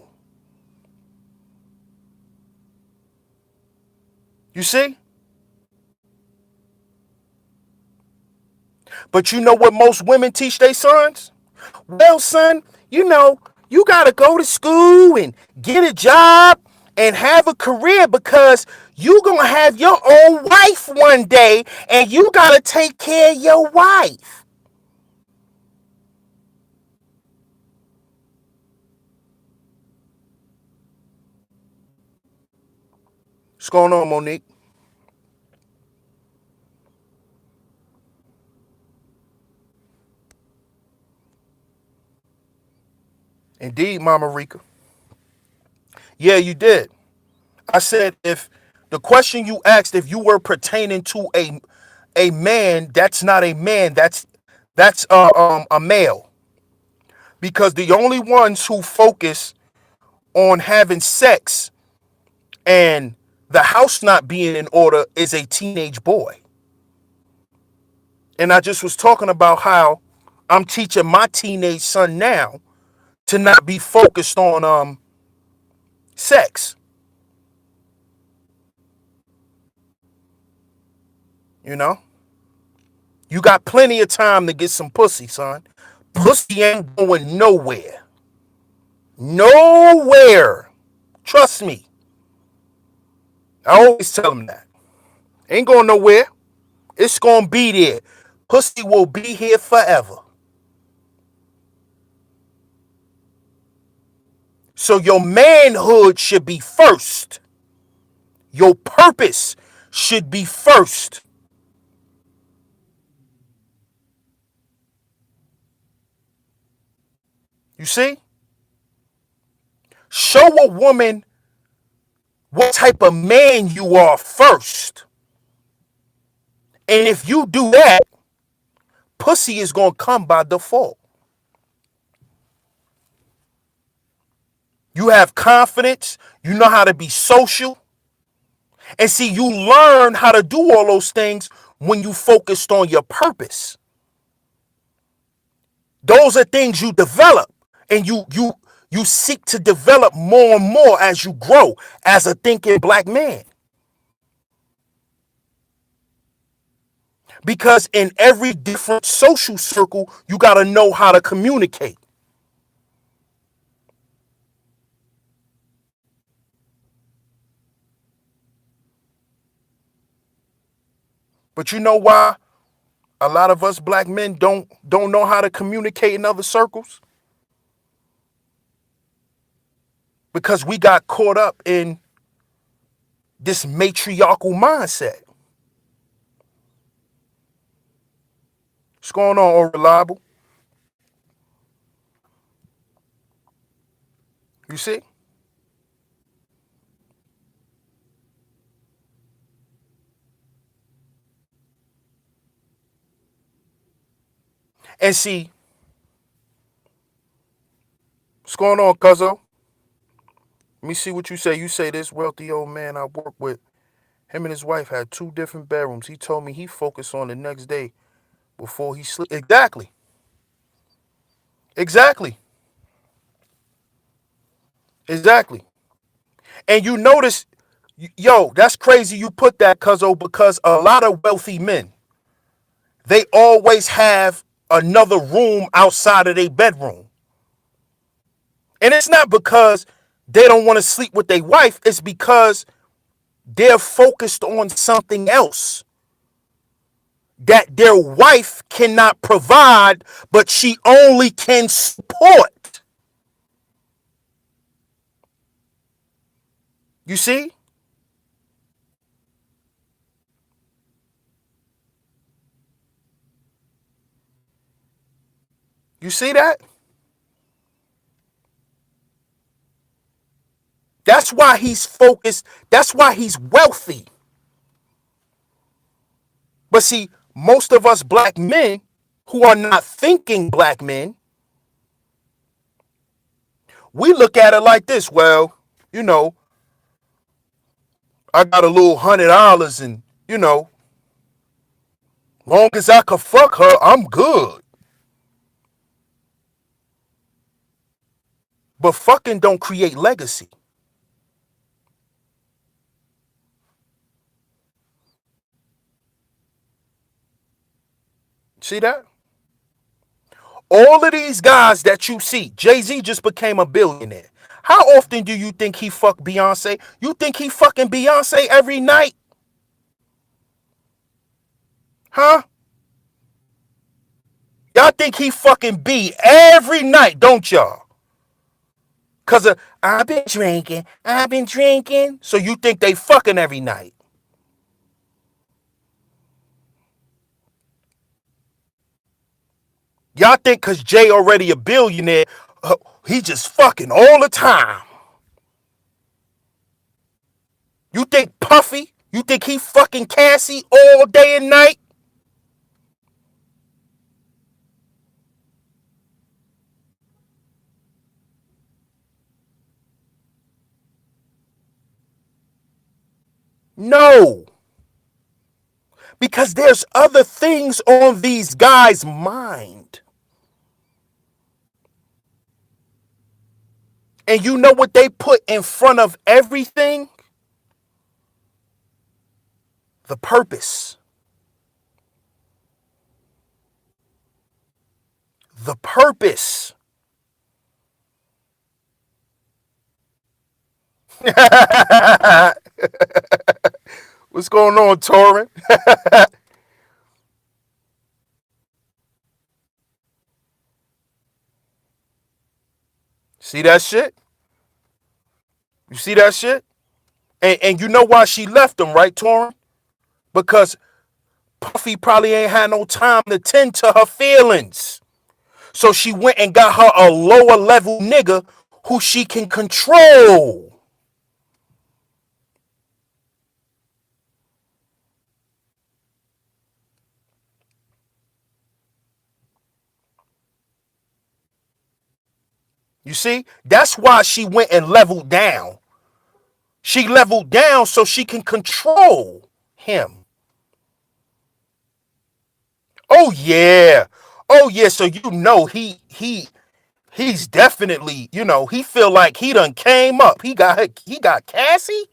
You see? But you know what most women teach their sons? Well, son, you know, you got to go to school and get a job and have a career because you going to have your own wife one day and you got to take care of your wife. What's going on, Monique? Indeed, Mama Rika. Yeah, you did. I said if the question you asked if you were pertaining to a man, that's not a man. That's a male. Because the only ones who focus on having sex and the house not being in order is a teenage boy. And I just was talking about how I'm teaching my teenage son now to not be focused on sex. You know? You got plenty of time to get some pussy, son. Pussy ain't going nowhere. Nowhere. Trust me. I always tell them that. Ain't going nowhere. It's going to be there. Pussy will be here forever. So your manhood should be first. Your purpose should be first. You see? Show a woman what type of man you are first. And if you do that, pussy is going to come by default. You have confidence. You know how to be social. And see, you learn how to do all those things when you focused on your purpose. Those are things you develop, and you seek to develop more and more as you grow as a thinking black man. Because in every different social circle, you got to know how to communicate. But you know why a lot of us black men don't know how to communicate in other circles? Because we got caught up in this matriarchal mindset. What's going on, O Reliable? You see? And see, what's going on, cuzzo? Let me see what you say. You say this wealthy old man I work with, him and his wife had 2 different bedrooms. He told me he focused on the next day before he sleep. Exactly. Exactly. Exactly. And you notice, yo, that's crazy you put that, cuzzo, because a lot of wealthy men, they always have another room outside of their bedroom. And it's not because they don't want to sleep with their wife. It's because they're focused on something else that their wife cannot provide, but she only can support. You see? You see that? That's why he's focused. That's why he's wealthy. But see, most of us black men who are not thinking black men, we look at it like this. Well, you know, I got a little $100 and, long as I could fuck her, I'm good. But fucking don't create legacy. See that? All of these guys that you see, Jay-Z just became a billionaire. How often do you think he fucked Beyonce? You think he fucking Beyonce every night? Huh? Y'all think he fucking B every night, don't y'all? Cause of I've been drinking. So you think they fucking every night? Y'all think cause Jay already a billionaire, he just fucking all the time? You think Puffy? You think he fucking Cassie all day and night? No, because there's other things on these guys' mind. And you know what they put in front of everything? The purpose. The purpose. What's going on, Torrin? See that shit? You see that shit? And you know why she left him, right, Torrin? Because Puffy probably ain't had no time to tend to her feelings. So she went and got her a lower level nigga who she can control. You see? That's why she went and leveled down. She leveled down so she can control him. Oh yeah. Oh yeah, so you know he's definitely, he feel like he done came up. He got Cassie?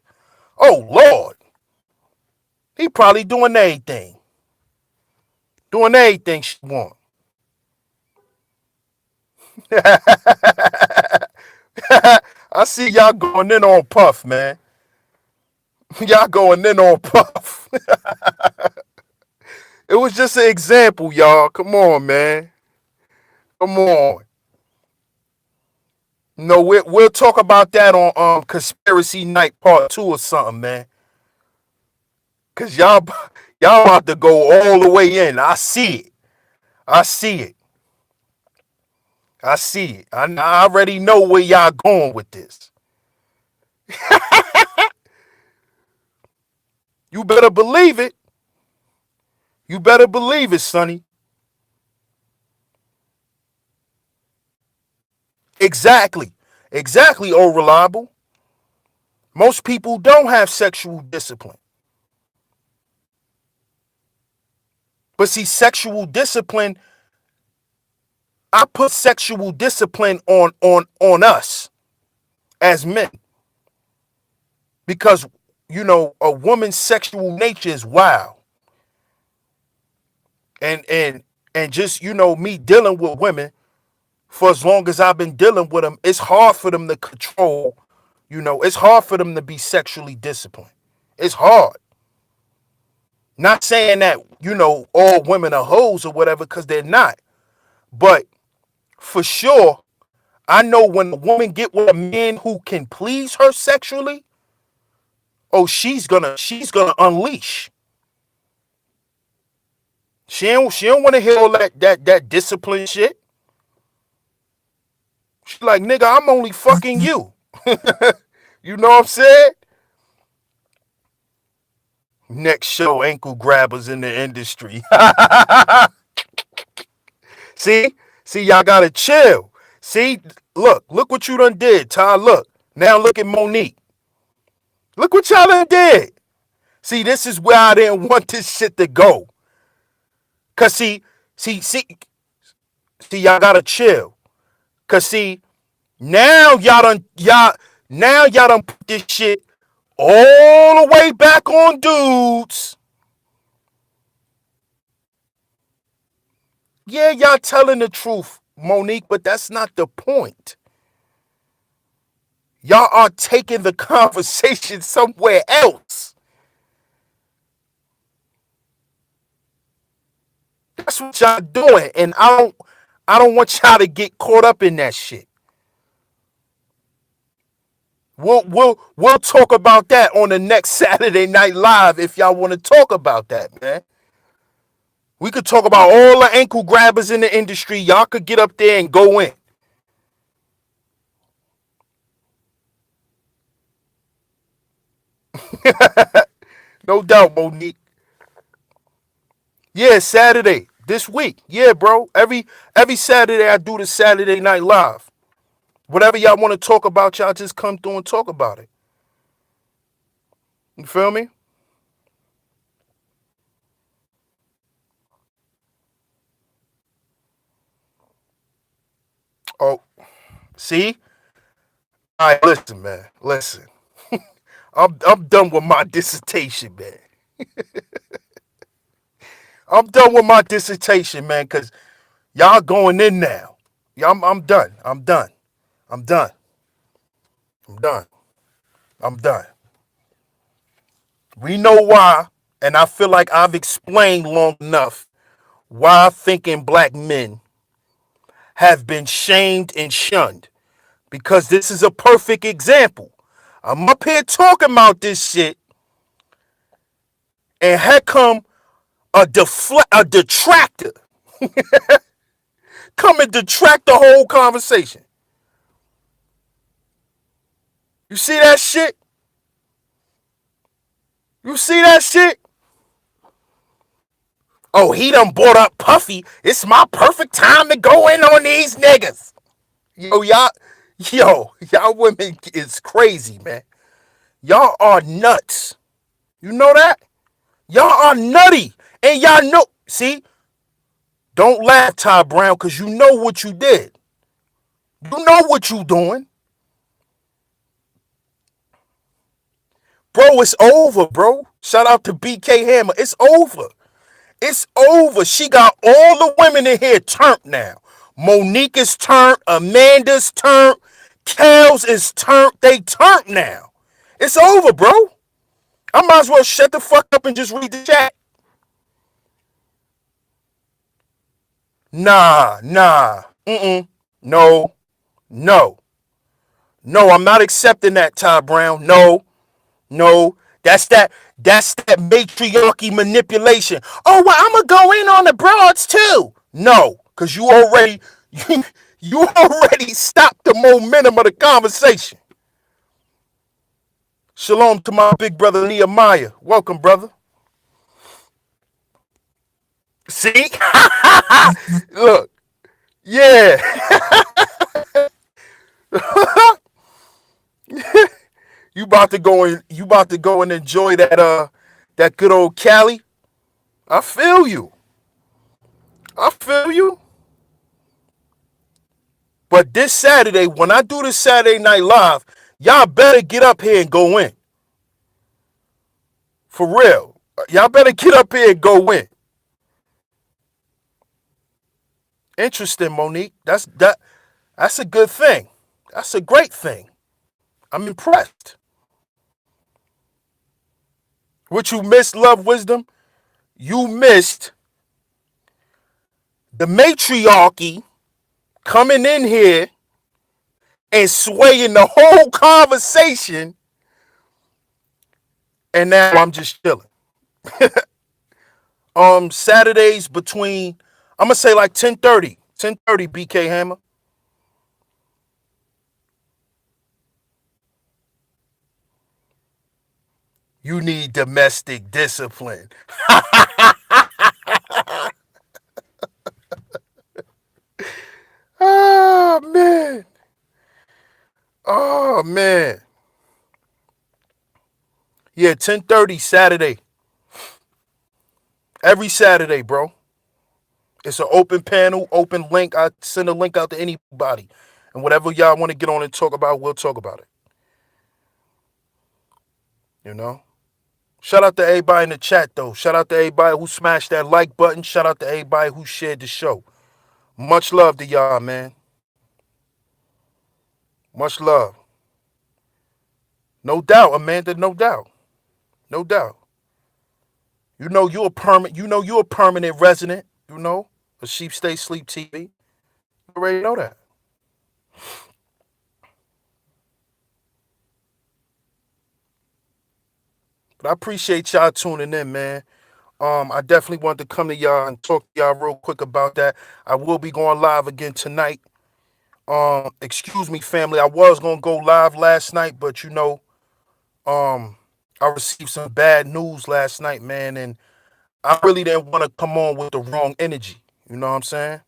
Oh Lord. He probably doing everything. Doing everything she want. I see y'all going in on Puff, man. Y'all going in on Puff. It was just an example, y'all. Come on, man. Come on. No, we'll talk about that on Conspiracy Night Part 2 or something, man. Cause y'all about to go all the way in. I see it. I see it. I see it. I already know where y'all going with this. You better believe it. You better believe it, Sonny. Exactly. Exactly, oh reliable. Most people don't have sexual discipline. But see, sexual discipline, I put sexual discipline on us as men. Because, a woman's sexual nature is wild. And just, me dealing with women for as long as I've been dealing with them, it's hard for them to control, it's hard for them to be sexually disciplined. It's hard. Not saying that, all women are hoes or whatever, because they're not. But for sure, I know when a woman get with a man who can please her sexually, oh, she's gonna unleash. She don't want to hear all that discipline shit. She's like, nigga, I'm only fucking you. You know what I'm saying? Next show, ankle grabbers in the industry. See? See, y'all gotta chill. See, look what you done did, Ty. Look. Now look at Monique. Look what y'all done did. See, this is where I didn't want this shit to go. Cause see, y'all gotta chill. Cause see, now y'all done put this shit all the way back on dudes. Yeah, y'all telling the truth, Monique, but that's not the point. Y'all are taking the conversation somewhere else. That's what y'all doing, and I don't want y'all to get caught up in that shit. We'll talk about that on the next Saturday Night Live if y'all want to talk about that, man. We could talk about all the ankle grabbers in the industry. Y'all could get up there and go in. No doubt, Monique. Yeah, Saturday. This week. Yeah, bro. Every Saturday I do the Saturday Night Live. Whatever y'all want to talk about, y'all just come through and talk about it. You feel me? Oh, see? All right, listen, man. Listen. I'm done with my dissertation, man. I'm done with my dissertation, man, because y'all going in now. Yeah, I'm done. I'm done. I'm done. I'm done. I'm done. We know why, and I feel like I've explained long enough why thinking black men have been shamed and shunned. Because this is a perfect example. I'm up here talking about this shit, and here come a detractor come and detract the whole conversation. You see that shit? You see that shit? Oh, he done brought up Puffy. It's my perfect time to go in on these niggas. Y'all women is crazy, man. Y'all are nuts. You know that? Y'all are nutty. And y'all know, see, don't laugh, Ty Brown, because you know what you did. You know what you doing. Bro, it's over, bro. Shout out to BK Hammer. It's over. It's over. She got all the women in here turned now. Monique is turned. Amanda's turned. Kels is turned. They turned now. It's over, bro. I might as well shut the fuck up and just read the chat. Nah. No. No. No, I'm not accepting that, Ty Brown. No. That's that matriarchy manipulation. Oh, well, I'm gonna go in on the broads too. No, because you already stopped the momentum of the conversation. Shalom to my big brother Nehemiah. Welcome, brother. See? Look, yeah. You about to go and enjoy that good old Cali. I feel you. I feel you. But this Saturday, when I do this Saturday Night Live, y'all better get up here and go in. For real. Y'all better get up here and go in. Interesting, Monique. That's a good thing. That's a great thing. I'm impressed. What you missed, Love Wisdom? You missed the matriarchy coming in here and swaying the whole conversation, and now I'm just chilling. Saturdays between, I'm gonna say like 10:30. 10:30, BK Hammer. You need domestic discipline. Oh man. Oh man. Yeah, 10:30 Saturday. Every Saturday, bro. It's an open panel, open link. I send a link out to anybody. And whatever y'all want to get on and talk about, we'll talk about it. You know? Shout out to everybody in the chat, though. Shout out to everybody who smashed that like button. Shout out to everybody who shared the show. Much love to y'all, man. Much love. No doubt, Amanda, no doubt. No doubt. You know you're a permanent resident, of Sheep Stay Sleep TV. You already know that. But I appreciate y'all tuning in, man. I definitely want to come to y'all and talk to y'all real quick about that. I will be going live again tonight. Excuse me, family. I was gonna go live last night, but um, I received some bad news last night, man, and I really didn't want to come on with the wrong energy. You know what I'm saying?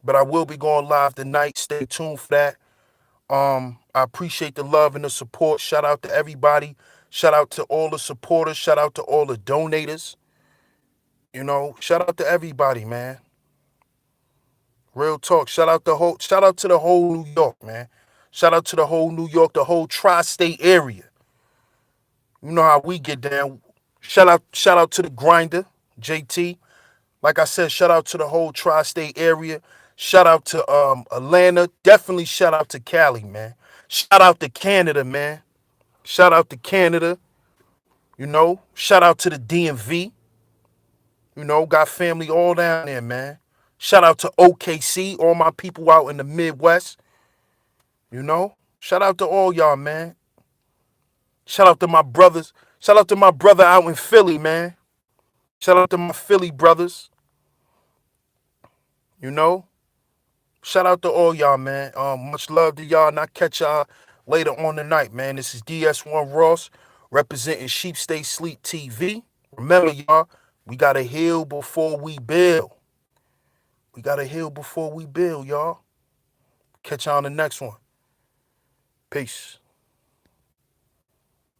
But I will be going live tonight. Stay tuned for that. I appreciate the love and the support. Shout out to everybody. Shout out to all the supporters. Shout out to all the donators. Shout out to everybody, man. Real talk. Shout out to the whole New York, man. Shout out to the whole New York, the whole tri-state area. You know how we get down. Shout out to the grinder, JT. Like I said, shout out to the whole tri-state area. Shout out to Atlanta. Definitely shout out to Cali, man. Shout out to Canada, man. Shout out to Canada. You know, shout out to the DMV. You know, got family all down there, man. Shout out to OKC, all my people out in the Midwest. You know, shout out to all y'all, man. Shout out to my brothers. Shout out to my brother out in Philly, man. Shout out to my Philly brothers. You know, shout out to all y'all, man. Much love to y'all, and I'll catch y'all later on tonight, man. This is DS1 Ross representing Sheep Stay Sleep TV. Remember, y'all, we gotta heal before we build. We gotta heal before we build, y'all. Catch y'all on the next one. Peace.